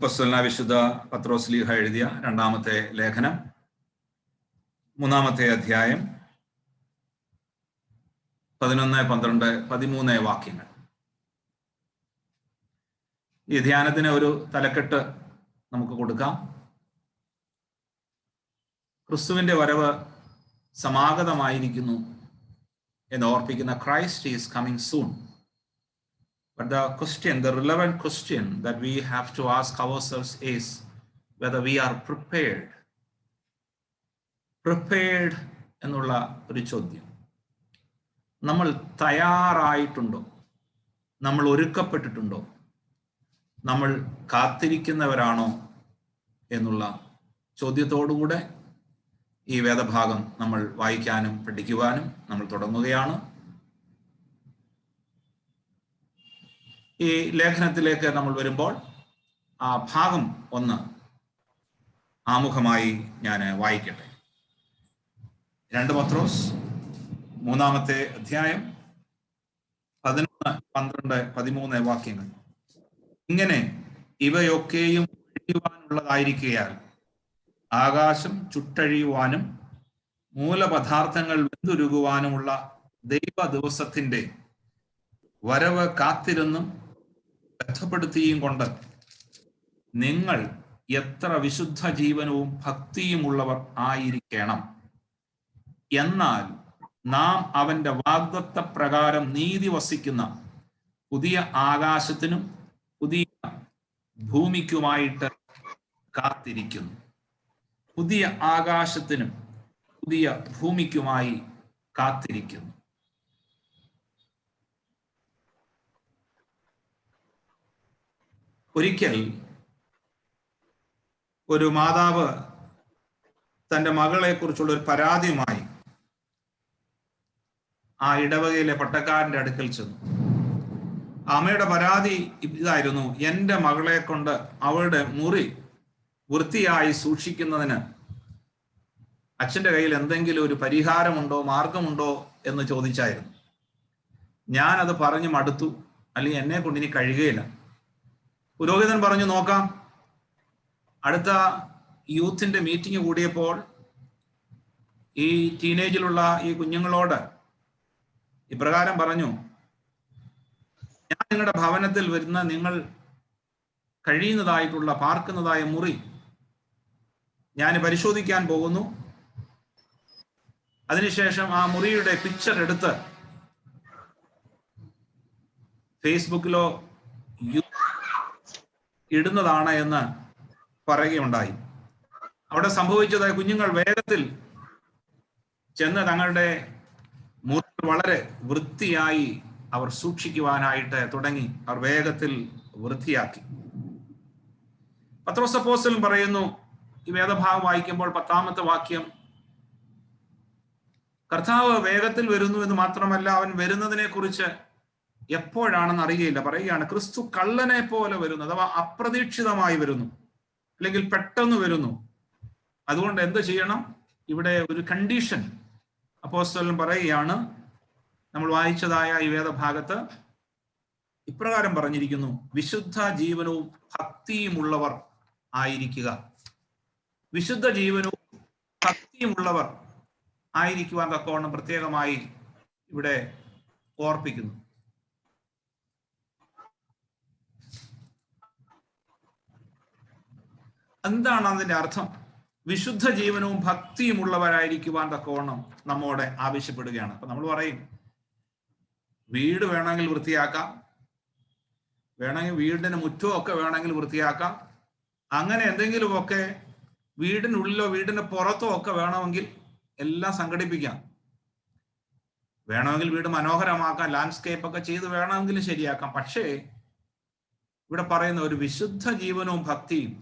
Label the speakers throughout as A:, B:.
A: അപ്പോസ്തലനായ വിശുദ്ധ പത്രോസ് ശ്ലീഹ എഴുതിയ രണ്ടാമത്തെ ലേഖനം 3-ാമത്തെ അധ്യായം 11, 12, 13 വാക്യങ്ങൾ. ഈ ധ്യാനത്തിന് ഒരു തലക്കെട്ട് നമുക്ക് കൊടുക്കാം. ക്രിസ്തുവിന്റെ വരവ് സമാഗതമായിരിക്കുന്നു എന്ന് ഓർപ്പിക്കുന്ന Christ is coming soon. But the relevant question that we have to ask ourselves is whether we are prepared. Prepared എന്നുള്ള ഒരു ചോദ്യം. നമ്മൾ തയ്യാറായിട്ടുണ്ടോ? നമ്മൾ ഒരുക്കപ്പെട്ടിട്ടുണ്ടോ? നമ്മൾ കാത്തിരിക്കുന്നവരാണോ എന്നുള്ള ചോദ്യത്തോടുകൂടെ ഈ വേദഭാഗം നമ്മൾ വായിക്കാനും പഠിക്കുവാനും നമ്മൾ തുടങ്ങുകയാണ്. ഈ ലേഖനത്തിലേക്ക് നമ്മൾ വരുമ്പോൾ ആ ഭാഗം 1 ആമുഖമായി ഞാൻ വായിക്കട്ടെ. 2 പത്രോസ് 3-ാമത്തെ അധ്യായം 11, 12, 13 വാക്യങ്ങൾ. ഇങ്ങനെ ഇവയൊക്കെയും ഒഴിയുവാനുള്ളതായിരിക്കയാൽ ആകാശം ചുട്ടഴിയുവാനും മൂലപദാർത്ഥങ്ങൾ വെന്തുരുകുവാനുമുള്ള ദൈവ ദിവസത്തിന്റെ വരവ് കാത്തിരുന്നും ബന്ധപ്പെടുത്തിയും കൊണ്ട് നിങ്ങൾ എത്ര വിശുദ്ധ ജീവനവും ഭക്തിയുമുള്ളവർ ആയിരിക്കണം. എന്നാൽ നാം അവന്റെ വാഗ്ദത്ത പ്രകാരം നീതി വസിക്കുന്ന പുതിയ ആകാശത്തിനും പുതിയ ഭൂമിക്കുമായിട്ട് കാത്തിരിക്കുന്നു. പുതിയ ആകാശത്തിനും പുതിയ ഭൂമിക്കുമായി കാത്തിരിക്കുന്നു. ഒരിക്കൽ ഒരു മാതാവ് തൻ്റെ മകളെ കുറിച്ചുള്ള ഒരു പരാതിയുമായി ആ ഇടവകയിലെ പട്ടക്കാരന്റെ അടുക്കൽ ചെന്നു. അമ്മയുടെ പരാതി ഇതായിരുന്നു: എൻ്റെ മകളെ കൊണ്ട് അവളുടെ മുറി വൃത്തിയായി സൂക്ഷിക്കുന്നതിന് അച്ഛൻ്റെ കയ്യിൽ എന്തെങ്കിലും ഒരു പരിഹാരമുണ്ടോ, മാർഗമുണ്ടോ എന്ന് ചോദിച്ചായിരുന്നു. ഞാനത് പറഞ്ഞു മടുത്തു, അല്ലെങ്കിൽ എന്നെ കൊണ്ട് ഇനി കഴിയുകയില്ല. പുരോഹിതൻ പറഞ്ഞു, നോക്കാം. അടുത്ത യൂത്തിന്റെ മീറ്റിംഗ് കൂടിയപ്പോൾ ഈ ടീനേജിലുള്ള ഈ കുഞ്ഞുങ്ങളോട് ഇപ്രകാരം പറഞ്ഞു: ഞാൻ നിങ്ങളുടെ ഭവനത്തിൽ വരുന്ന നിങ്ങൾ കഴിയുന്നതായിട്ടുള്ള പാർക്കുന്നതായ മുറി ഞാൻ പരിശോധിക്കാൻ പോകുന്നു. അതിനുശേഷം ആ മുറിയുടെ പിക്ചർ എടുത്ത് ഫേസ്ബുക്കിലോ ഇടുന്നതാണ് എന്ന് പറയുകയുണ്ടായി. അവിടെ സംഭവിച്ചത്, കുഞ്ഞുങ്ങൾ വേഗത്തിൽ ചെന്ന് തങ്ങളുടെ മുറി വളരെ വൃത്തിയായി അവർ സൂക്ഷിക്കുവാനായിട്ട് തുടങ്ങി. അവർ വേഗത്തിൽ വൃത്തിയാക്കി. പത്രോസ് അപ്പോസ്തലൻ പറയുന്നു, ഈ വേദഭാഗം വായിക്കുമ്പോൾ 10-ാമത്തെ വാക്യം, കർത്താവ് വേഗത്തിൽ വരുന്നു എന്ന് മാത്രമല്ല, അവൻ വരുന്നതിനെ കുറിച്ച് എപ്പോഴാണെന്ന് അറിയുകയില്ല. പറയുകയാണ്, ക്രിസ്തു കള്ളനെ പോലെ വരുന്നു, അഥവാ അപ്രതീക്ഷിതമായി വരുന്നു, അല്ലെങ്കിൽ പെട്ടെന്ന് വരുന്നു. അതുകൊണ്ട് എന്ത് ചെയ്യണം? ഇവിടെ ഒരു കണ്ടീഷൻ അപ്പോസ്തലൻ പറയുകയാണ്. നമ്മൾ വായിച്ചതായ ഈ വേദഭാഗത്ത് ഇപ്രകാരം പറഞ്ഞിരിക്കുന്നു: വിശുദ്ധ ജീവനവും ഭക്തിയുമുള്ളവർ ആയിരിക്കുക. വിശുദ്ധ ജീവനവും ഭക്തിയുമുള്ളവർ ആയിരിക്കുവാൻ തക്കവണ്ണം പ്രത്യേകമായി ഇവിടെ ഓർപ്പിക്കുന്നു. എന്താണ് അതിന്റെ അർത്ഥം? വിശുദ്ധ ജീവനവും ഭക്തിയുമുള്ളവരായിരിക്കുവാൻ തക്കവണ്ണം നമ്മോട് ആവശ്യപ്പെടുകയാണ്. അപ്പൊ നമ്മൾ പറയും, വീട് വേണമെങ്കിൽ വൃത്തിയാക്കാം, വേണമെങ്കിൽ വീടിന് മുറ്റമൊക്കെ വേണമെങ്കിൽ വൃത്തിയാക്കാം, അങ്ങനെ എന്തെങ്കിലുമൊക്കെ വീടിനുള്ളിലോ വീടിന്റെ പുറത്തോ ഒക്കെ വേണമെങ്കിൽ എല്ലാം സംഘടിപ്പിക്കാം. വേണമെങ്കിൽ വീട് മനോഹരമാക്കാം, ലാൻഡ്സ്കേപ്പ് ഒക്കെ ചെയ്ത് വേണമെങ്കിലും ശരിയാക്കാം. പക്ഷേ ഇവിടെ പറയുന്ന ഒരു വിശുദ്ധ ജീവനവും ഭക്തിയും,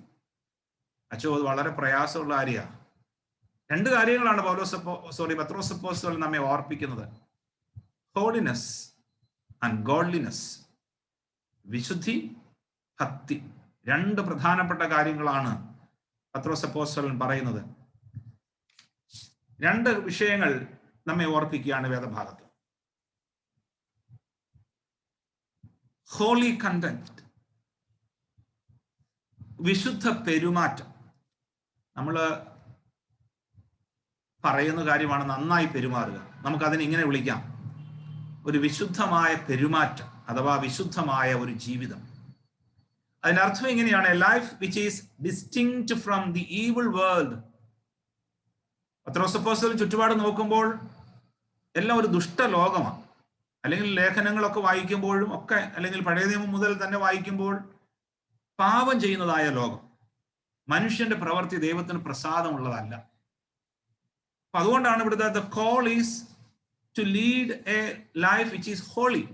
A: അച്ചോ, അത് വളരെ പ്രയാസമുള്ള കാര്യമാണ്. 2 കാര്യങ്ങളാണ് പത്രോസ് അപ്പോസ്തലൻ നമ്മെ ഓർപ്പിക്കുന്നത്: ഹോളിനെസ് ആൻഡ് ഗോഡ്ലിനെസ്. വിശുദ്ധി, ഭക്തി, 2 പ്രധാനപ്പെട്ട കാര്യങ്ങളാണ് പത്രോസ് അപ്പോസ്തലൻ പറയുന്നത്. 2 വിഷയങ്ങൾ നമ്മെ ഓർപ്പിക്കുകയാണ് വേദഭാഗത്ത്. ഹോളി കണ്ടന്റ്, വിശുദ്ധ പെരുമാറ്റം. നമ്മൾ പറയുന്ന കാര്യമാണ് നന്നായി പെരുമാറുക. നമുക്കതിനെ ഇങ്ങനെ വിളിക്കാം, ഒരു വിശുദ്ധമായ പെരുമാറ്റം അഥവാ വിശുദ്ധമായ ഒരു ജീവിതം. അതിന്റെ അർത്ഥം ഇങ്ങനെയാണ്: a life which is distinct from the evil world. Pathros അപ്പോസ്തലൻ ചുറ്റുപാട് നോക്കുമ്പോൾ എല്ലാം ഒരു ദുഷ്ടലോകമാണ്. അല്ലെങ്കിൽ ലേഖനങ്ങളൊക്കെ വായിക്കുമ്പോഴും ഒക്കെ, അല്ലെങ്കിൽ പഴയ നിയമം മുതൽ തന്നെ വായിക്കുമ്പോൾ പാപം ചെയ്യുന്നതായ ലോകം, മനുഷ്യന്റെ പ്രവൃത്തി ദൈവത്തിന് പ്രസാദമുള്ളതല്ല. അപ്പൊ അതുകൊണ്ടാണ് ഇവിടുത്തെ the call is to lead a life which is holy.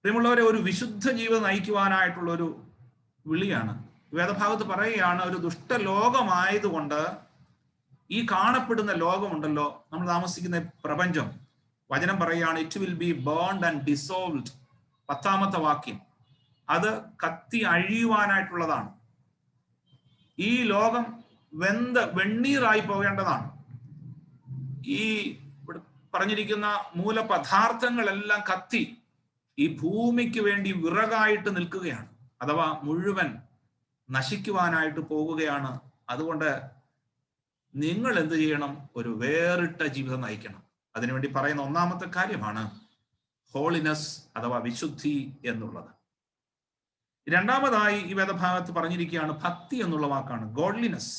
A: പ്രിയമുള്ളവരെ, ഒരു വിശുദ്ധ ജീവിതം നയിക്കുവാനായിട്ടുള്ള ഒരു വിളിയാണ്. വേദഭാഗത്ത് പറയുകയാണ്, ഒരു ദുഷ്ടലോകമായതുകൊണ്ട് ഈ കാണപ്പെടുന്ന ലോകമുണ്ടല്ലോ, നമ്മൾ താമസിക്കുന്ന പ്രപഞ്ചം, വചനം പറയുകയാണ്, it will be burned and dissolved. 10ാമത്തെ വാക്യം, അത് കത്തി അഴിയുവാനായിട്ടുള്ളതാണ്. ഈ ലോകം വെണ്ണീറായി പോകേണ്ടതാണ്. ഈ പറഞ്ഞിരിക്കുന്ന മൂലപദാർത്ഥങ്ങളെല്ലാം കത്തി ഈ ഭൂമിക്ക് വേണ്ടി വിറകായിട്ട് നിൽക്കുകയാണ്, അഥവാ മുഴുവൻ നശിക്കുവാനായിട്ട് പോകുകയാണ്. അതുകൊണ്ട് നിങ്ങൾ എന്ത് ചെയ്യണം? ഒരു വേറിട്ട ജീവിതം നയിക്കണം. അതിനുവേണ്ടി പറയുന്ന 1ാമത്തെ കാര്യമാണ് ഹോളിനെസ് അഥവാ വിശുദ്ധി എന്നുള്ളത്. 2ാമതായി ഈ വേദഭാഗത്ത് പറഞ്ഞിരിക്കുകയാണ് ഭക്തി എന്നുള്ള വാക്കാണ്, ഗോഡ്ലിനെസ്.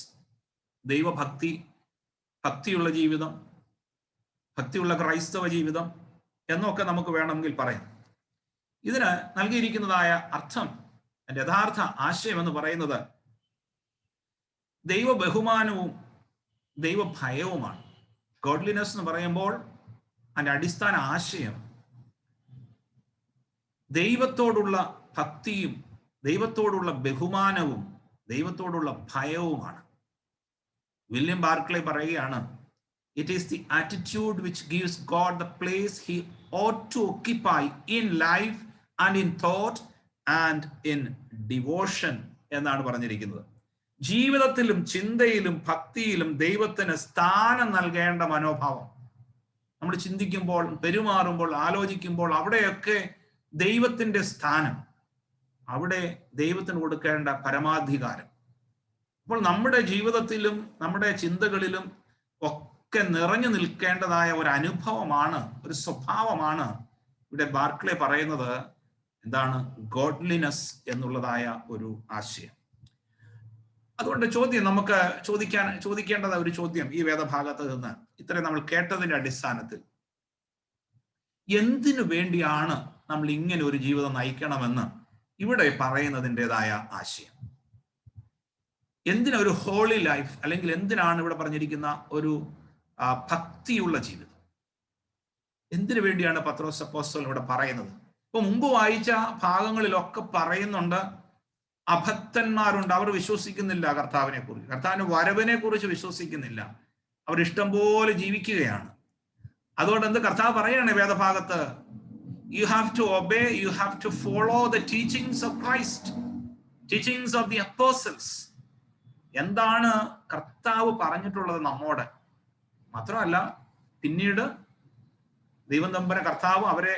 A: ദൈവഭക്തി, ഭക്തിയുള്ള ജീവിതം, ഭക്തിയുള്ള ക്രൈസ്തവ ജീവിതം എന്നൊക്കെ നമുക്ക് വേണമെങ്കിൽ പറയാം. ഇതിന് നൽകിയിരിക്കുന്നതായ അർത്ഥം, അതിന്റെ യഥാർത്ഥ ആശയം എന്ന് പറയുന്നത് ദൈവ ബഹുമാനവും ദൈവഭയവുമാണ്. ഗോഡ്ലിനെസ് എന്ന് പറയുമ്പോൾ അതിന്റെ അടിസ്ഥാന ആശയം ദൈവത്തോടുള്ള ഭക്തിയും ദൈവത്തോടുള്ള ബഹുമാനവും ദൈവത്തോടുള്ള ഭയവുമാണ്. വില്യം ബാർക്ലേ പറയുകയാണ്, it is the attitude which gives God the place he ought to occupy in life and in thought and in devotion എന്നാണ് പറഞ്ഞിരിക്കുന്നത്. ജീവിതത്തിലും ചിന്തയിലും ഭക്തിയിലും ദൈവത്തിന് സ്ഥാനം നൽകേണ്ട മനോഭാവം. നമ്മൾ ചിന്തിക്കുമ്പോൾ, പെരുമാറുമ്പോൾ, ആലോചിക്കുമ്പോൾ അവിടെയൊക്കെ ദൈവത്തിന്റെ സ്ഥാനം, അവിടെ ദൈവത്തിന് കൊടുക്കേണ്ട പരമാധികാരം. അപ്പോൾ നമ്മുടെ ജീവിതത്തിലും നമ്മുടെ ചിന്തകളിലും ഒക്കെ നിറഞ്ഞു നിൽക്കേണ്ടതായ ഒരു അനുഭവമാണ്, ഒരു സ്വഭാവമാണ് ഇവിടെ ബാർക്ലേ പറയുന്നത്. എന്താണ്? ഗോഡ്ലിനെസ് എന്നുള്ളതായ ഒരു ആശയം. അതുകൊണ്ട് നമുക്ക് ചോദിക്കേണ്ടത് ഒരു ചോദ്യം ഈ വേദഭാഗത്ത് നിന്ന്, ഇത്രയും നമ്മൾ കേട്ടതിന്റെ അടിസ്ഥാനത്തിൽ, എന്തിനു വേണ്ടിയാണ് നമ്മൾ ഇങ്ങനെ ഒരു ജീവിതം നയിക്കണമെന്ന് ഇവിടെ പറയുന്നതിൻ്റെതായ ആശയം. എന്തിനാ ഒരു ഹോളി ലൈഫ്, അല്ലെങ്കിൽ എന്തിനാണ് ഇവിടെ പറഞ്ഞിരിക്കുന്ന ഒരു ഭക്തിയുള്ള ജീവിതം? എന്തിനു വേണ്ടിയാണ് പത്രോസ് അപ്പോസ്തലൻ ഇവിടെ പറയുന്നത്? ഇപ്പൊ മുമ്പ് വായിച്ച ഭാഗങ്ങളിലൊക്കെ പറയുന്നുണ്ട്, അഭക്തന്മാരുണ്ട്, അവർ വിശ്വസിക്കുന്നില്ല കർത്താവിനെ കുറിച്ച്, കർത്താവിന്റെ വരവിനെ കുറിച്ച് വിശ്വസിക്കുന്നില്ല, അവർ ഇഷ്ടം പോലെ ജീവിക്കുകയാണ്. അതുകൊണ്ട് എന്ത് കർത്താവ് പറയാണ് വേദഭാഗത്ത്? You have to obey, you have to follow the teachings of Christ, teachings of the apostles. എന്താണ് കർത്താവ് പറഞ്ഞിട്ടുള്ളത് നമ്മോട്? മാത്രമല്ല, പിന്നീട് ദൈവം തമ്പുരാൻ കർത്താവ് അവരെ,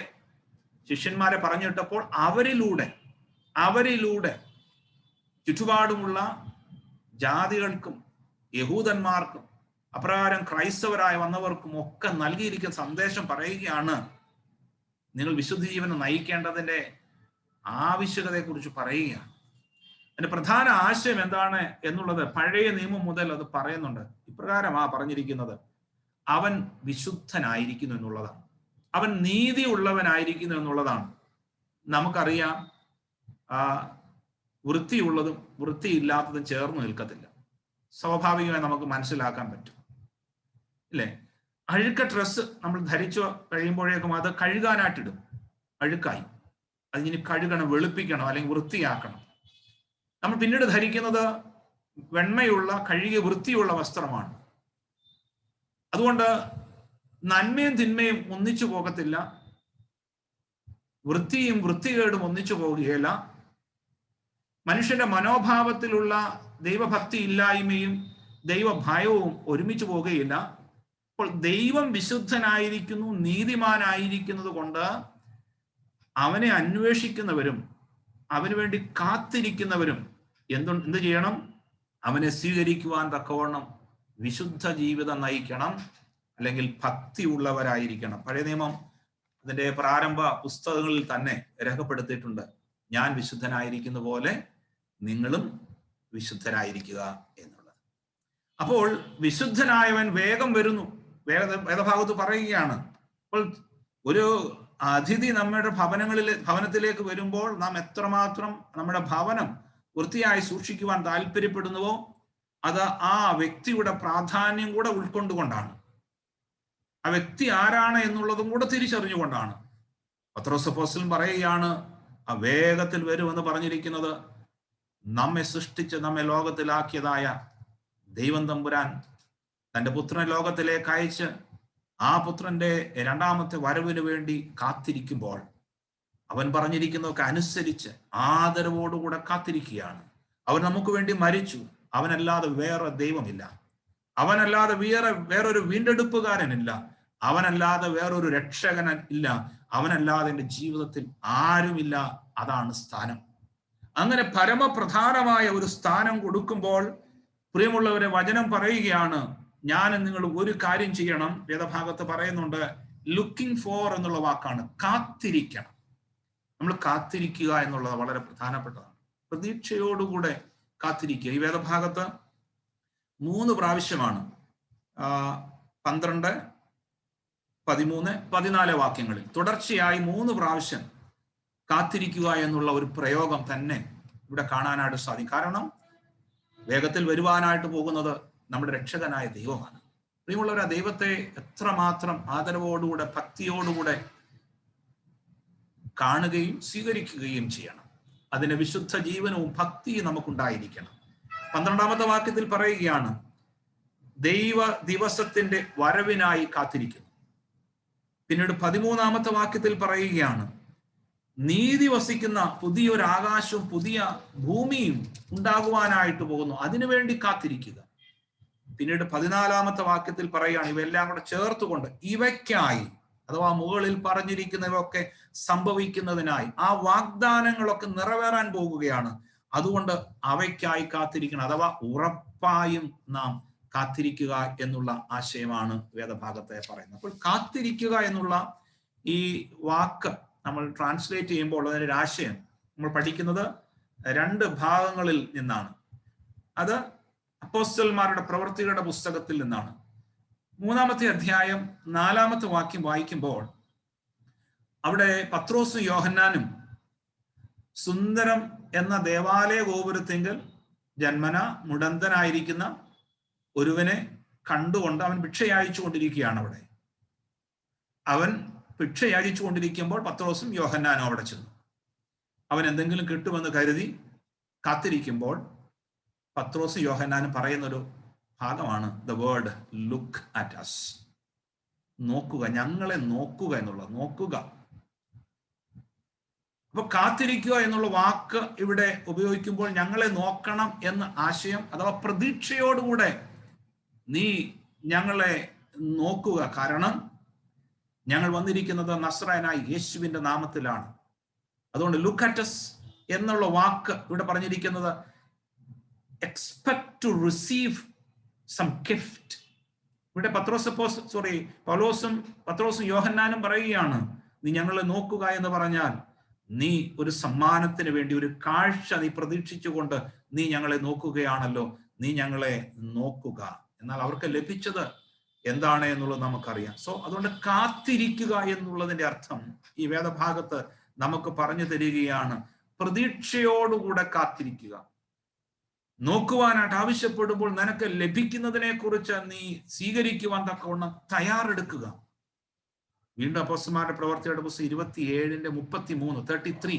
A: ശിഷ്യന്മാരെ പറഞ്ഞിട്ടപ്പോൾ അവരിലൂടെ ചുറ്റുപാടുമുള്ള ജാതികൾക്കും യഹൂദന്മാർക്കും അപ്രകാരം ക്രൈസ്തവരായി വന്നവർക്കും ഒക്കെ നൽകിയിരിക്കുന്ന സന്ദേശം പറയുകയാണ്. നിങ്ങൾ വിശുദ്ധ ജീവനെ നയിക്കേണ്ടതിന്റെ ആവശ്യകതയെക്കുറിച്ച് പറയുകയാണ്. അതിന്റെ പ്രധാന ആശയം എന്താണ് എന്നുള്ളത് പഴയ നിയമം മുതൽ അത് പറയുന്നുണ്ട്. ഇപ്രകാരമാ പറഞ്ഞിരിക്കുന്നത്: അവൻ വിശുദ്ധനായിരിക്കുന്നു എന്നുള്ളതാണ്, അവൻ നീതി ഉള്ളവനായിരിക്കുന്നു എന്നുള്ളതാണ്. നമുക്കറിയാം, വൃത്തിയുള്ളതും വൃത്തിയില്ലാത്തതും ചേർന്ന് നിൽക്കത്തില്ല. സ്വാഭാവികമായി നമുക്ക് മനസ്സിലാക്കാൻ പറ്റും, ഇല്ലേ? അഴുക്ക ഡ്രസ്സ് നമ്മൾ ധരിച്ചു കഴിയുമ്പോഴേക്കും അത് കഴുകാനായിട്ടിടും, അഴുക്കായി, അതിന് കഴുകണം, വെളുപ്പിക്കണം, അല്ലെങ്കിൽ വൃത്തിയാക്കണം. നമ്മൾ പിന്നീട് ധരിക്കുന്നത് വെണ്മയുള്ള, കഴുകിയ വൃത്തിയുള്ള വസ്ത്രമാണ്. അതുകൊണ്ട് നന്മയും തിന്മയും ഒന്നിച്ചു പോകത്തില്ല, വൃത്തിയും വൃത്തികേടും ഒന്നിച്ചു പോകുകയില്ല. മനുഷ്യന്റെ മനോഭാവത്തിലുള്ള ദൈവഭക്തി ഇല്ലായ്മയും ദൈവഭയവും ഒരുമിച്ച് പോകുകയില്ല. അപ്പോൾ ദൈവം വിശുദ്ധനായിരിക്കുന്നു, നീതിമാനായിരിക്കുന്നത് കൊണ്ട് അവനെ അന്വേഷിക്കുന്നവരും അവന് വേണ്ടി കാത്തിരിക്കുന്നവരും എന്ത് ചെയ്യണം? അവനെ സ്വീകരിക്കുവാൻ തക്കവണ്ണം വിശുദ്ധ ജീവിതം നയിക്കണം, അല്ലെങ്കിൽ ഭക്തി ഉള്ളവരായിരിക്കണം. പഴയ നിയമം അതിന്റെ പ്രാരംഭ പുസ്തകങ്ങളിൽ തന്നെ രേഖപ്പെടുത്തിയിട്ടുണ്ട്, ഞാൻ വിശുദ്ധനായിരിക്കുന്ന പോലെ നിങ്ങളും വിശുദ്ധരായിരിക്കുക എന്നുള്ളത്. അപ്പോൾ വിശുദ്ധനായവൻ വേഗം വരുന്നു. വേദഭാഗത്ത് പറയുകയാണ്, അപ്പോൾ ഒരു അതിഥി നമ്മുടെ ഭവനത്തിലേക്ക് വരുമ്പോൾ നാം എത്രമാത്രം നമ്മുടെ ഭവനം വൃത്തിയായി സൂക്ഷിക്കുവാൻ താല്പര്യപ്പെടുന്നുവോ അത് ആ വ്യക്തിയുടെ പ്രാധാന്യം കൂടെ ഉൾക്കൊണ്ടുകൊണ്ടാണ്, ആ വ്യക്തി ആരാണ് എന്നുള്ളതും കൂടെ തിരിച്ചറിഞ്ഞുകൊണ്ടാണ്. പത്രോസ് അപ്പോസ്തലൻ പറയുകയാണ്, ആ വേഗത്തിൽ വരുമെന്ന് പറഞ്ഞിരിക്കുന്നത് നമ്മെ സൃഷ്ടിച്ച് നമ്മെ ലോകത്തിലാക്കിയതായ ദൈവം തമ്പുരാൻ തൻ്റെ പുത്രനെ ലോകത്തിലേക്ക് അയച്ച് ആ പുത്രന്റെ രണ്ടാമത്തെ വരവിന് വേണ്ടി കാത്തിരിക്കുമ്പോൾ അവൻ പറഞ്ഞിരിക്കുന്നതൊക്കെ അനുസരിച്ച് ആദരവോടുകൂടെ കാത്തിരിക്കുകയാണ്. അവൻ നമുക്ക് വേണ്ടി മരിച്ചു. അവനല്ലാതെ വേറെ ദൈവമില്ല, അവനല്ലാതെ വേറൊരു വീണ്ടെടുപ്പുകാരനില്ല, അവനല്ലാതെ വേറൊരു രക്ഷകൻ ഇല്ല, അവനല്ലാതെ എൻ്റെ ജീവിതത്തിൽ ആരുമില്ല. അതാണ് സ്ഥാനം. അങ്ങനെ പരമപ്രധാനമായ ഒരു സ്ഥാനം കൊടുക്കുമ്പോൾ പ്രിയമുള്ളവരെ, വചനം പറയുകയാണ്, ഞാൻ നിങ്ങൾ ഒരു കാര്യം ചെയ്യണം. വേദഭാഗത്ത് പറയുന്നുണ്ട്, ലുക്കിംഗ് ഫോർ എന്നുള്ള വാക്കാണ്, കാത്തിരിക്കണം. നമ്മൾ കാത്തിരിക്കുക എന്നുള്ളത് വളരെ പ്രധാനപ്പെട്ടതാണ്. പ്രതീക്ഷയോടുകൂടെ കാത്തിരിക്കുക. ഈ വേദഭാഗത്ത് 3 പ്രാവശ്യമാണ് 12, 13, 14 വാക്യങ്ങളിൽ തുടർച്ചയായി 3 പ്രാവശ്യം കാത്തിരിക്കുക എന്നുള്ള ഒരു പ്രയോഗം തന്നെ ഇവിടെ കാണാനായിട്ട് സാധിക്കും. കാരണം വേഗത്തിൽ വരുവാനായിട്ട് പോകുന്നത് നമ്മുടെ രക്ഷകനായ ദൈവമാണ്. പ്രിയമുള്ളവർ, ആ ദൈവത്തെ എത്രമാത്രം ആദരവോടുകൂടെ ഭക്തിയോടുകൂടെ കാണുകയും സ്വീകരിക്കുകയും ചെയ്യണം. അതിന് വിശുദ്ധ ജീവനവും ഭക്തിയും നമുക്കുണ്ടായിരിക്കണം. 12-ാമത്തെ വാക്യത്തിൽ പറയുകയാണ്, ദൈവ ദിവസത്തിന്റെ വരവിനായി കാത്തിരിക്കുന്നു. പിന്നീട് 13-ാമത്തെ വാക്യത്തിൽ പറയുകയാണ്, നീതി വസിക്കുന്ന പുതിയൊരു ആകാശവും പുതിയ ഭൂമിയും ഉണ്ടാകുവാനായിട്ട് പോകുന്നു, അതിനുവേണ്ടി കാത്തിരിക്കുക. പിന്നീട് 14-ാമത്തെ വാക്യത്തിൽ പറയുകയാണ്, ഇവയെല്ലാം കൂടെ ചേർത്തുകൊണ്ട് ഇവയ്ക്കായി, അഥവാ മുകളിൽ പറഞ്ഞിരിക്കുന്നവയൊക്കെ സംഭവിക്കുന്നതിനായി, ആ വാഗ്ദാനങ്ങളൊക്കെ നിറവേറാൻ പോകുകയാണ്, അതുകൊണ്ട് അവയ്ക്കായി കാത്തിരിക്കണം. അഥവാ ഉറപ്പായും നാം കാത്തിരിക്കുക എന്നുള്ള ആശയമാണ് വേദഭാഗത്തെ പറയുന്നത്. അപ്പോൾ കാത്തിരിക്കുക എന്നുള്ള ഈ വാക്ക് നമ്മൾ ട്രാൻസ്ലേറ്റ് ചെയ്യുമ്പോൾ അതിൻ്റെ ആശയം നമ്മൾ പഠിക്കുന്നത് 2 ഭാഗങ്ങളിൽ നിന്നാണ്. അത് അപ്പോസ്തലന്മാരുടെ പ്രവൃത്തികളുടെ പുസ്തകത്തിൽ നിന്നാണ്. 3-ാമത്തെ അധ്യായം 4-ാമത്തെ വാക്യം വായിക്കുമ്പോൾ അവിടെ പത്രോസും യോഹന്നാനും സുന്ദരം എന്ന ദേവാലയ ഗോപുരത്തിങ്കൽ ജന്മന മുടന്തനായിരിക്കുന്ന ഒരുവനെ കണ്ടുകൊണ്ട് അവൻ ഭിക്ഷ യാചിച്ചു കൊണ്ടിരിക്കുകയാണ്. അവിടെ അവൻ ഭിക്ഷ യാചിച്ചു കൊണ്ടിരിക്കുമ്പോൾ പത്രോസും യോഹന്നാനും അവിടെ ചെന്നു. അവൻ എന്തെങ്കിലും കിട്ടുമെന്ന് കരുതി കാത്തിരിക്കുമ്പോൾ പത്രോസും യോഹന്നാനും പറയുന്നൊരു ഭാഗമാണ് the word look at us. നോക്കുക, ഞങ്ങളെ നോക്കുക എന്നുള്ളത്. നോക്കുക. അപ്പൊ കാത്തിരിക്കുക എന്നുള്ള വാക്ക് ഇവിടെ ഉപയോഗിക്കുമ്പോൾ ഞങ്ങളെ നോക്കണം എന്ന ആശയം, അഥവാ പ്രതീക്ഷയോടുകൂടെ നീ ഞങ്ങളെ നോക്കുക. കാരണം ഞങ്ങൾ വന്നിരിക്കുന്നത് നസ്രായനായ യേശുവിന്റെ നാമത്തിലാണ്. അതുകൊണ്ട് ലുക്ക് അറ്റ് അസ് എന്നുള്ള വാക്ക് ഇവിടെ പറഞ്ഞിരിക്കുന്നത് expect to receive some gift. ഇവിടെ പത്രോസും യോഹന്നാനും പറയുകയാണ്, നീ ഞങ്ങളെ നോക്കുക എന്ന് പറഞ്ഞാൽ നീ ഒരു സമ്മാനത്തിന് വേണ്ടി, ഒരു കാഴ്ച നീ പ്രതീക്ഷിച്ചുകൊണ്ട് നീ ഞങ്ങളെ നോക്കുകയാണല്ലോ, നീ ഞങ്ങളെ നോക്കുക. എന്നാൽ അവർക്ക് ലഭിച്ചത് എന്താണ് എന്നുള്ളത് നമുക്കറിയാം. അതുകൊണ്ട് കാത്തിരിക്കുക എന്നുള്ളതിന്റെ അർത്ഥം ഈ വേദഭാഗത്ത് നമുക്ക് പറഞ്ഞു തരികയാണ്, പ്രതീക്ഷയോടുകൂടെ കാത്തിരിക്കുക. നോക്കുവാനായിട്ട് ആവശ്യപ്പെടുമ്പോൾ നിനക്ക് ലഭിക്കുന്നതിനെ കുറിച്ച് നീ സ്വീകരിക്കുവാൻ തക്കവണ്ണം തയ്യാറെടുക്കുക. വീണ്ടും അപ്പോസ്തലന്മാരുടെ പ്രവൃത്തിയുടെ പുസ്തകം 27:33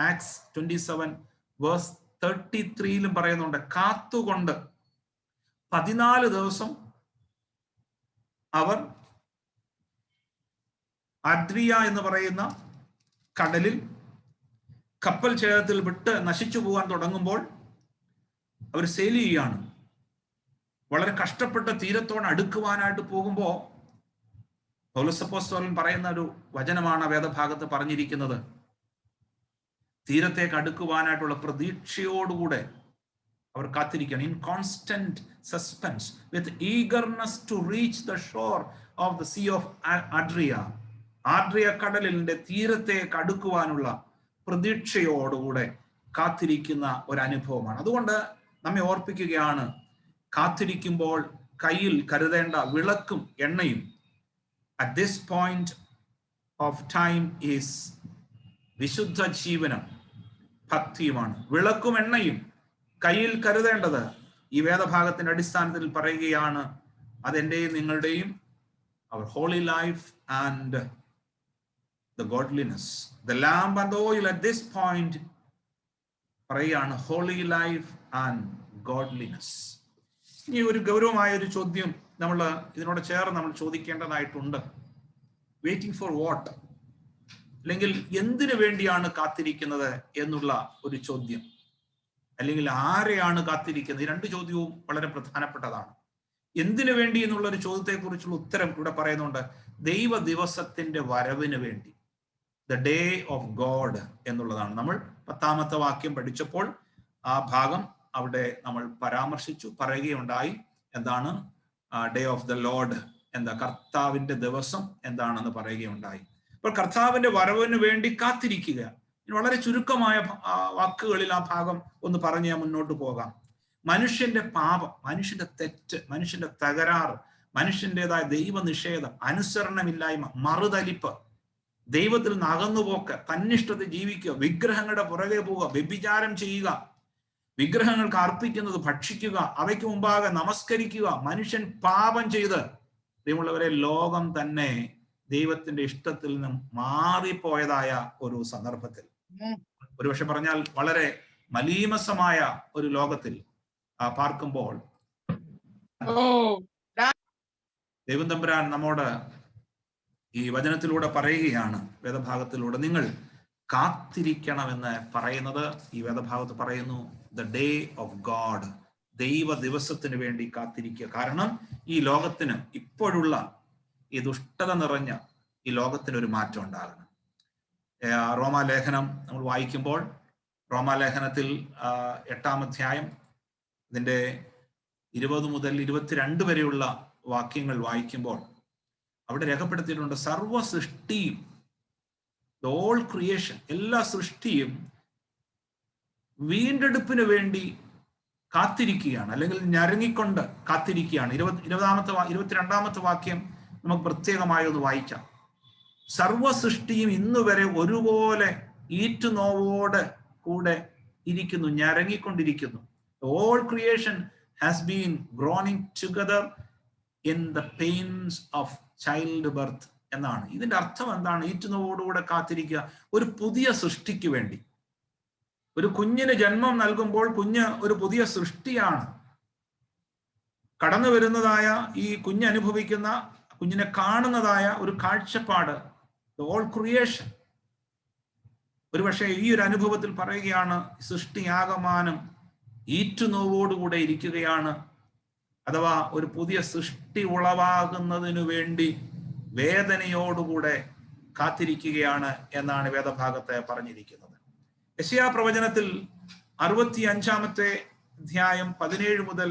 A: ആക്ട്സ് 27:33 പറയുന്നുണ്ട്, കാത്തുകൊണ്ട് 14 ദിവസം അവർ അദ്രിയ എന്ന് പറയുന്ന കടലിൽ കപ്പൽ ഛേദത്തിൽ വിട്ട് നശിച്ചു പോകാൻ തുടങ്ങുമ്പോൾ അവർ സെയിൽ ചെയ്യുകയാണ്. വളരെ കഷ്ടപ്പെട്ട തീരത്തോട് അടുക്കുവാനായിട്ട് പോകുമ്പോൾ പൗലോസ് അപ്പോസ്തലൻ പറയുന്ന ഒരു വചനമാണ് വേദഭാഗത്ത് പറഞ്ഞിരിക്കുന്നത്. തീരത്തേക്ക് അടുക്കുവാനായിട്ടുള്ള പ്രതീക്ഷയോടുകൂടെ അവർ കാത്തിരിക്കുകയാണ്. In constant suspense with eagerness to reach the shore of the sea of Adria. Adria കടലിന്റെ തീരത്തേക്ക് അടുക്കുവാനുള്ള പ്രതീക്ഷയോടുകൂടെ കാത്തിരിക്കുന്ന ഒരു അനുഭവമാണ്. അതുകൊണ്ട് നമ്മെ ഓർപ്പിക്കുകയാണ്, കാത്തിരിക്കുമ്പോൾ കയ്യിൽ കരുതേണ്ട വിളക്കും എണ്ണയും at this point of time is വിശുദ്ധ ജീവനം, ഭക്തിയുമാണ്. വിളക്കും എണ്ണയും കയ്യിൽ കരുതേണ്ടത് ഈ വേദഭാഗത്തിന്റെ അടിസ്ഥാനത്തിൽ പറയുകയാണ്, അതെന്റെയും നിങ്ങളുടെയും our holy life and the godliness. The lamp and the oil at this point പറയുകയാണ് holy life and godliness. ഇനി ഒരു ഗൗരവമായ ഒരു ചോദ്യം നമ്മൾ ഇതിനോട് ചേർന്ന് നമ്മൾ ചോദിക്കേണ്ടതായിട്ടുണ്ട്. വെയിറ്റിംഗ് ഫോർ വാട്ട്, അല്ലെങ്കിൽ എന്തിനു വേണ്ടിയാണ് കാത്തിരിക്കുന്നത് എന്നുള്ള ഒരു ചോദ്യം, അല്ലെങ്കിൽ ആരെയാണ് കാത്തിരിക്കുന്നത്? ഈ രണ്ട് ചോദ്യവും വളരെ പ്രധാനപ്പെട്ടതാണ്. എന്തിനു വേണ്ടി എന്നുള്ള ഒരു ചോദ്യത്തെ കുറിച്ചുള്ള ഉത്തരം ഇവിടെ പറയുന്നുണ്ട്. ദൈവ ദിവസത്തിന്റെ വരവിന് വേണ്ടി, ദ ഡേ ഓഫ് ഗോഡ് എന്നുള്ളതാണ്. നമ്മൾ 10ാമത്തെ വാക്യം പഠിച്ചപ്പോൾ ആ ഭാഗം അവിടെ നമ്മൾ പരാമർശിച്ചു, പറയുകയുണ്ടായി. എന്താണ് ഡേ ഓഫ് ദ ലോർഡ്, എന്താ കർത്താവിന്റെ ദിവസം എന്താണെന്ന് പറയുകയുണ്ടായി. അപ്പോൾ കർത്താവിന്റെ വരവിന് വേണ്ടി കാത്തിരിക്കുക. വളരെ ചുരുക്കമായ വാക്കുകളിൽ ആ ഭാഗം ഒന്ന് പറഞ്ഞ് ഞാൻ മുന്നോട്ട് പോകാം. മനുഷ്യന്റെ പാപം, മനുഷ്യന്റെ തെറ്റ്, മനുഷ്യന്റെ തകരാറ്, മനുഷ്യൻ്റെതായ ദൈവനിഷേധം, അനുസരണമില്ലായ്മ, മറുതലിപ്പ്, ദൈവത്തിൽ നിന്ന് അകന്നുപോക്ക്, തന്നിഷ്ടത്തിൽ ജീവിക്കുക, വിഗ്രഹങ്ങളുടെ പുറകെ പോവുക, വ്യഭിചാരം ചെയ്യുക, വിഗ്രഹങ്ങൾക്ക് അർപ്പിക്കുന്നത് ഭക്ഷിക്കുക, അവയ്ക്ക് മുമ്പാകെ നമസ്കരിക്കുക, മനുഷ്യൻ പാപം ചെയ്ത് ദൈവമുള്ളവരെ ലോകം തന്നെ ദൈവത്തിന്റെ ഇഷ്ടത്തിൽ നിന്നും മാറിപ്പോയതായ ഒരു സന്ദർഭത്തിൽ, ഒരുപക്ഷെ പറഞ്ഞാൽ വളരെ മലീമസമായ ഒരു ലോകത്തിൽ പാർക്കുമ്പോൾ ദൈവം തമ്പുരാൻ നമ്മോട് ഈ വചനത്തിലൂടെ പറയുകയാണ്, വേദഭാഗത്തിലൂടെ നിങ്ങൾ കാത്തിരിക്കണമെന്ന് പറയുന്നത്. ഈ വേദഭാഗത്ത് പറയുന്നു ദ ഡേ ഓഫ് ഗോഡ്, ദൈവ ദിവസത്തിന് വേണ്ടി കാത്തിരിക്കുക. കാരണം ഈ ലോകത്തിന്, ഇപ്പോഴുള്ള ഈ ദുഷ്ടത നിറഞ്ഞ ഈ ലോകത്തിന് ഒരു മാറ്റം ഉണ്ടാകണം. റോമാലേഖനം നമ്മൾ വായിക്കുമ്പോൾ, റോമാലേഖനത്തിൽ 8-ാം അധ്യായം ഇതിന്റെ 20 മുതൽ 22 വരെയുള്ള വാക്യങ്ങൾ വായിക്കുമ്പോൾ അവിടെ രേഖപ്പെടുത്തിയിട്ടുണ്ട്, സർവ സൃഷ്ടിയും, ദ ഹോൾ ക്രിയേഷൻ, എല്ലാ സൃഷ്ടിയും വീണ്ടെടുപ്പിന് വേണ്ടി കാത്തിരിക്കുകയാണ്, അല്ലെങ്കിൽ ഞരങ്ങിക്കൊണ്ട് കാത്തിരിക്കുകയാണ്. 22-ാമത്തെ വാക്യം നമുക്ക് പ്രത്യേകമായി ഒന്ന് വായിക്കാം. സർവ സൃഷ്ടിയും ഇന്നുവരെ ഒരുപോലെ ഈറ്റുനോവോട് കൂടെ ഇരിക്കുന്നു, ഞരങ്ങിക്കൊണ്ടിരിക്കുന്നു. All creation has been groaning together in the pains of childbirth എന്നാണ്. ഇതിന്റെ അർത്ഥം എന്താണ്? ഈറ്റുനോവോടുകൂടെ കാത്തിരിക്കുക, ഒരു പുതിയ സൃഷ്ടിക്ക് വേണ്ടി. ഒരു കുഞ്ഞിന് ജന്മം നൽകുമ്പോൾ കുഞ്ഞ് ഒരു പുതിയ സൃഷ്ടിയാണ്. കടന്നു വരുന്നതായ ഈ കുഞ്ഞ് അനുഭവിക്കുന്ന, കുഞ്ഞിനെ കാണുന്നതായ ഒരു കാഴ്ചപ്പാട്, the whole creation. ഒരുപക്ഷെ ഈ ഒരു അനുഭവത്തിൽ പറയുകയാണ്, സൃഷ്ടിയാകമാനം ഈറ്റുനോവോടുകൂടെ ഇരിക്കുകയാണ്, അഥവാ ഒരു പുതിയ സൃഷ്ടി ഉളവാകുന്നതിനു വേണ്ടി വേദനയോടുകൂടെ കാത്തിരിക്കുകയാണ് എന്നാണ് വേദഭാഗത്തെ പറഞ്ഞിരിക്കുന്നത്. യെശയ്യാ പ്രവചനത്തിൽ 65-ാമത്തെ അധ്യായം 17 മുതൽ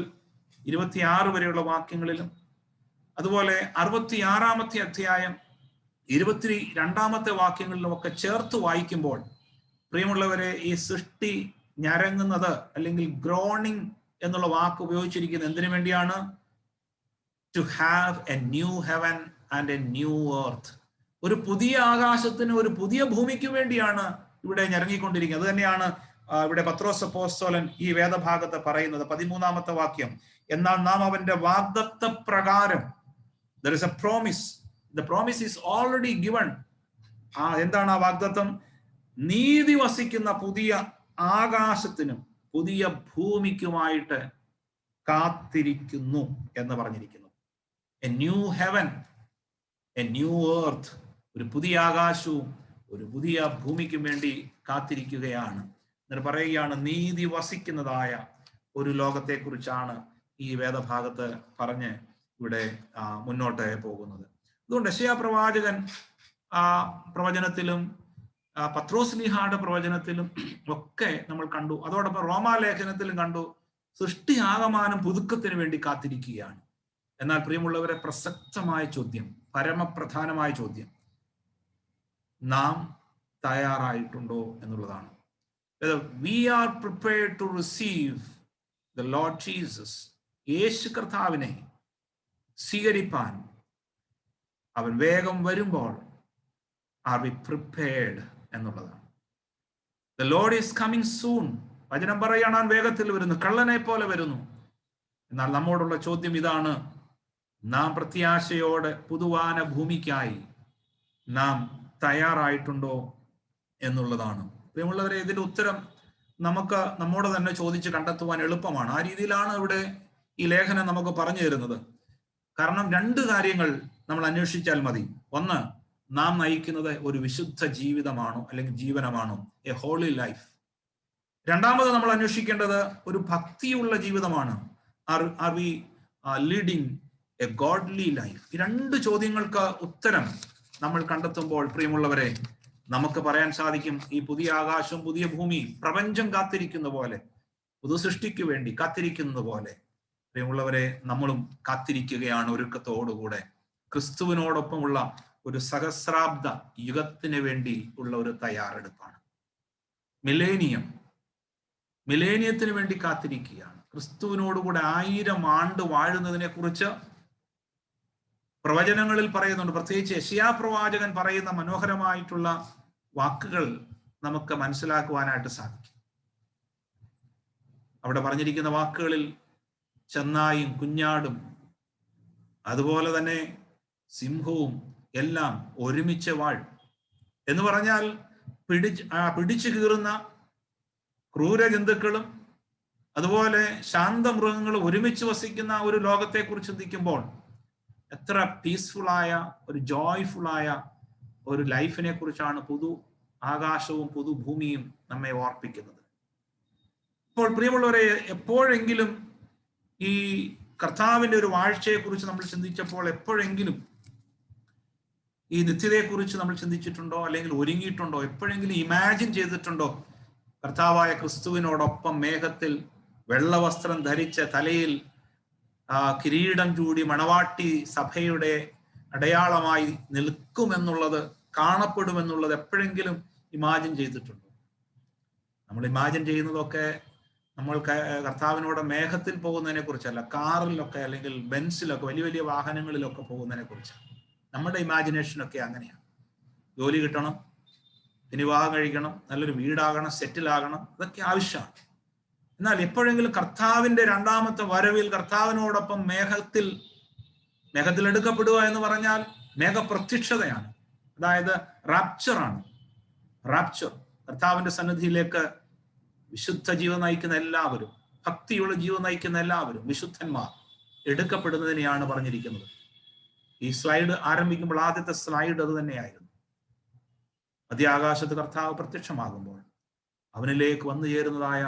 A: 26 വരെയുള്ള വാക്യങ്ങളിലും, അതുപോലെ 66-ാമത്തെ അധ്യായം 22-ാമത്തെ വാക്യങ്ങളിലും ഒക്കെ ചേർത്ത് വായിക്കുമ്പോൾ, പ്രിയമുള്ളവരെ, ഈ സൃഷ്ടി ഞരങ്ങുന്നത്, അല്ലെങ്കിൽ ഗ്രോണിങ് എന്നുള്ള വാക്ക് ഉപയോഗിച്ചിരിക്കുന്നത് എന്തിനു വേണ്ടിയാണ്? To have a new heaven and a new earth. ഒരു പുതിയ ആകാശത്തിന്, ഒരു പുതിയ ഭൂമിക്ക് വേണ്ടിയാണ് ഇവിടെ ഞരങ്ങിക്കൊണ്ടിരിക്കുന്നത്. അത് തന്നെയാണ് ഇവിടെ പത്രോസ് അപ്പോസ്തലൻ ഈ വേദഭാഗത്ത് പറയുന്നത്. 13-ാമത്തെ വാക്യം, എന്നാൽ നാം അവന്റെ വാഗ്ദത്ത പ്രകാരം, there is a promise, the promise is already given. എന്താണ് ആ വാഗ്ദത്തം? നീതി വസിക്കുന്ന പുതിയ ആകാശത്തിനും പുതിയ ഭൂമിക്കുമായിട്ട് കാത്തിരിക്കുന്നു എന്ന് പറഞ്ഞിരിക്കുന്നു. A new heaven, A new earth, ഒരു പുതിയ ആകാശവും ഒരു പുതിയ ഭൂമിക്കും വേണ്ടി കാത്തിരിക്കുകയാണ്. എന്നിട്ട് പറയുകയാണ്, നീതി വസിക്കുന്നതായ ഒരു ലോകത്തെക്കുറിച്ചാണ് ഈ വേദഭാഗത്ത് പറഞ്ഞ് ഇവിടെ മുന്നോട്ട് പോകുന്നത്. അതുകൊണ്ട് യെശയ്യാ പ്രവാചകൻ പ്രവചനത്തിലും പത്രോസ് ലീഹായുടെ പ്രവചനത്തിലും ഒക്കെ നമ്മൾ കണ്ടു. അതോടൊപ്പം റോമാലേഖനത്തിലും കണ്ടു, സൃഷ്ടി ആകമാനം പുതുക്കത്തിന് വേണ്ടി കാത്തിരിക്കുകയാണ്. എന്നാൽ പ്രിയമുള്ളവരെ, പ്രസക്തമായ ചോദ്യം, പരമപ്രധാനമായ ചോദ്യം, നാം തയ്യാറായിട്ടുണ്ടോ എന്നുള്ളതാണ്. We are prepared to receive the Lord Jesus. യേശു കർത്താവിനെ സ്വീകരിപ്പാൻ അവൻ വേഗം വരുമ്പോൾ are we prepared എന്നുള്ളതാണ്. The Lord is coming soon. വചനം പറയാണ്, വേഗത്തിൽ വരുന്നു, കള്ളനെ പോലെ വരുന്നു. എന്നാൽ നമ്മോടുള്ള ചോദ്യം ഇതാണ്: നാം പ്രത്യാശയോടെ പുതുവാന ഭൂമിക്കായി നാം തയ്യാറായിട്ടുണ്ടോ എന്നുള്ളതാണ്. പ്രിയമുള്ളവരെ, ഇതിന്റെ ഉത്തരം നമുക്ക് നമ്മോട് തന്നെ ചോദിച്ച് കണ്ടെത്തുവാൻ എളുപ്പമാണ്. ആ രീതിയിലാണ് ഇവിടെ ഈ ലേഖനം നമുക്ക് പറഞ്ഞു തരുന്നത്. കാരണം രണ്ട് കാര്യങ്ങൾ നമ്മൾ അന്വേഷിച്ചാൽ മതി. ഒന്ന്, നാം നയിക്കുന്നത് ഒരു വിശുദ്ധ ജീവിതമാണോ അല്ലെങ്കിൽ ജീവനമാണോ, എ ഹോളി ലൈഫ്. രണ്ടാമത് നമ്മൾ അന്വേഷിക്കേണ്ടത് ഒരു ഭക്തിയുള്ള ജീവിതമാണ്, are we leading a godly life. ഈ രണ്ട് ചോദ്യങ്ങൾക്ക് ഉത്തരം നമ്മൾ കണ്ടെത്തുമ്പോൾ പ്രിയമുള്ളവരെ, നമുക്ക് പറയാൻ സാധിക്കും, ഈ പുതിയ ആകാശവും പുതിയ ഭൂമിയും പ്രപഞ്ചം കാത്തിരിക്കുന്ന പോലെ, പുതു സൃഷ്ടിക്ക് വേണ്ടി കാത്തിരിക്കുന്നത് പോലെ പ്രിയമുള്ളവരെ, നമ്മളും കാത്തിരിക്കുകയാണ് ഒരുക്കത്തോടുകൂടെ. ക്രിസ്തുവിനോടൊപ്പമുള്ള ഒരു സഹസ്രാബ്ദ യുഗത്തിന് വേണ്ടി ഉള്ള ഒരു തയ്യാറെടുപ്പാണ്. മിലേനിയത്തിന് വേണ്ടി കാത്തിരിക്കുകയാണ്. ക്രിസ്തുവിനോടുകൂടെ 1000 ആണ്ട് വാഴുന്നതിനെ കുറിച്ച് പ്രവചനങ്ങളിൽ പറയുന്നുണ്ട്. പ്രത്യേകിച്ച് യെശയ്യാ പ്രവാചകൻ പറയുന്ന മനോഹരമായിട്ടുള്ള വാക്കുകൾ നമുക്ക് മനസ്സിലാക്കുവാനായിട്ട് സാധിക്കും. അവിടെ പറഞ്ഞിരിക്കുന്ന വാക്കുകളിൽ ചെന്നായും കുഞ്ഞാടും അതുപോലെ തന്നെ സിംഹവും എല്ലാം ഒരുമിച്ച് വാഴും എന്ന് പറഞ്ഞാൽ, പിടിച്ചു കീറുന്ന ക്രൂരജന്തുക്കളും അതുപോലെ ശാന്തമൃഗങ്ങളും ഒരുമിച്ച് വസിക്കുന്ന ഒരു ലോകത്തെക്കുറിച്ച് ചിന്തിക്കുമ്പോൾ എത്ര പീസ്ഫുള്ളായ ഒരു ജോയ്ഫുള്ളായ ഒരു ലൈഫിനെ കുറിച്ചാണ് പുതു ആകാശവും പുതുഭൂമിയും നമ്മെ ഓർപ്പിക്കുന്നത്. ഇപ്പോൾ പ്രിയമുള്ളവരെ, എപ്പോഴെങ്കിലും ഈ കർത്താവിന്റെ ഒരു വാഴ്ചയെക്കുറിച്ച് നമ്മൾ ചിന്തിച്ചപ്പോൾ എപ്പോഴെങ്കിലും ഈ നിത്യതയെക്കുറിച്ച് നമ്മൾ ചിന്തിച്ചിട്ടുണ്ടോ? അല്ലെങ്കിൽ ഒരുങ്ങിയിട്ടുണ്ടോ? എപ്പോഴെങ്കിലും ഇമാജിൻ ചെയ്തിട്ടുണ്ടോ കർത്താവായ ക്രിസ്തുവിനോടൊപ്പം മേഘത്തിൽ വെള്ളവസ്ത്രം ധരിച്ച് തലയിൽ കിരീടം ചൂടി മണവാട്ടി സഭയുടെ അടയാളമായി നിൽക്കുമെന്നുള്ളത്, കാണപ്പെടുമെന്നുള്ളത് എപ്പോഴെങ്കിലും ഇമാജിൻ ചെയ്തിട്ടുണ്ടോ? നമ്മൾ ഇമാജിൻ ചെയ്യുന്നതൊക്കെ നമ്മൾ കർത്താവിനോട് മേഘത്തിൽ പോകുന്നതിനെ കുറിച്ചല്ല, കാറിലൊക്കെ അല്ലെങ്കിൽ ബെൻസിലൊക്കെ വലിയ വലിയ വാഹനങ്ങളിലൊക്കെ പോകുന്നതിനെ കുറിച്ചാണ്. നമ്മുടെ ഇമാജിനേഷനൊക്കെ അങ്ങനെയാണ്. ജോലി കിട്ടണം, വിവാഹം കഴിക്കണം, നല്ലൊരു വീടാകണം, സെറ്റിലാകണം, ഇതൊക്കെ ആവശ്യമാണ്. എന്നാൽ എപ്പോഴെങ്കിലും കർത്താവിന്റെ രണ്ടാമത്തെ വരവിൽ കർത്താവിനോടൊപ്പം മേഘത്തിൽ എടുക്കപ്പെടുക എന്ന് പറഞ്ഞാൽ മേഘപ്രത്യക്ഷതയാണ്. അതായത് റാപ്ചറാണ്. റാപ്ചർ, കർത്താവിന്റെ സന്നിധിയിലേക്ക് വിശുദ്ധ ജീവൻ നയിക്കുന്ന എല്ലാവരും, ഭക്തിയുള്ള ജീവൻ നയിക്കുന്ന എല്ലാവരും, വിശുദ്ധന്മാർ എടുക്കപ്പെടുന്നതിനെയാണ് പറഞ്ഞിരിക്കുന്നത്. ഈ സ്ലൈഡ് ആരംഭിക്കുമ്പോൾ ആദ്യത്തെ സ്ലൈഡ് അത് തന്നെയായിരുന്നു. മധ്യാകാശത്ത് കർത്താവ് പ്രത്യക്ഷമാകുമ്പോൾ അവനിലേക്ക് വന്നു ചേരുന്നതായ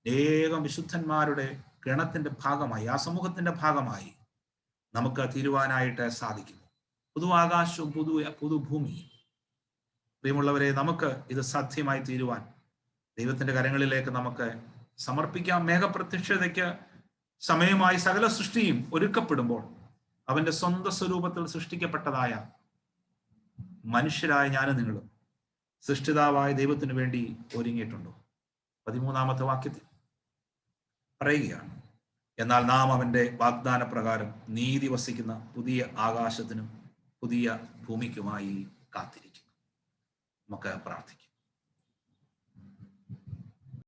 A: അനേകം വിശുദ്ധന്മാരുടെ ഗണത്തിന്റെ ഭാഗമായി, ആ സമൂഹത്തിന്റെ ഭാഗമായി നമുക്ക് തീരുവാനായിട്ട് സാധിക്കുന്നു. പുതുവാകാശവും പുതുഭൂമിയും. പ്രിയമുള്ളവരെ, നമുക്ക് ഇത് സാധ്യമായി തീരുവാൻ ദൈവത്തിന്റെ കരങ്ങളിലേക്ക് നമുക്ക് സമർപ്പിക്കാം. മേഘപ്രത്യക്ഷതയ്ക്ക് സമയമായി സകല സൃഷ്ടിയും ഒരുക്കപ്പെടുമ്പോൾ അവന്റെ സ്വന്തം സ്വരൂപത്തിൽ സൃഷ്ടിക്കപ്പെട്ടതായ മനുഷ്യരായ ഞാനും നിങ്ങളും സൃഷ്ടിതാവായ ദൈവത്തിന് വേണ്ടി ഒരുങ്ങിയിട്ടുണ്ടോ? 13-ാമത്തെ വാക്യത്തിൽ പറയുകയാണ്, എന്നാൽ നാം അവന്റെ വാഗ്ദാന പ്രകാരം നീതി വസിക്കുന്ന പുതിയ ആകാശത്തിനും പുതിയ ഭൂമിക്കുമായി കാത്തിരിക്കുന്നു. നമുക്ക് പ്രാർത്ഥിക്കാം.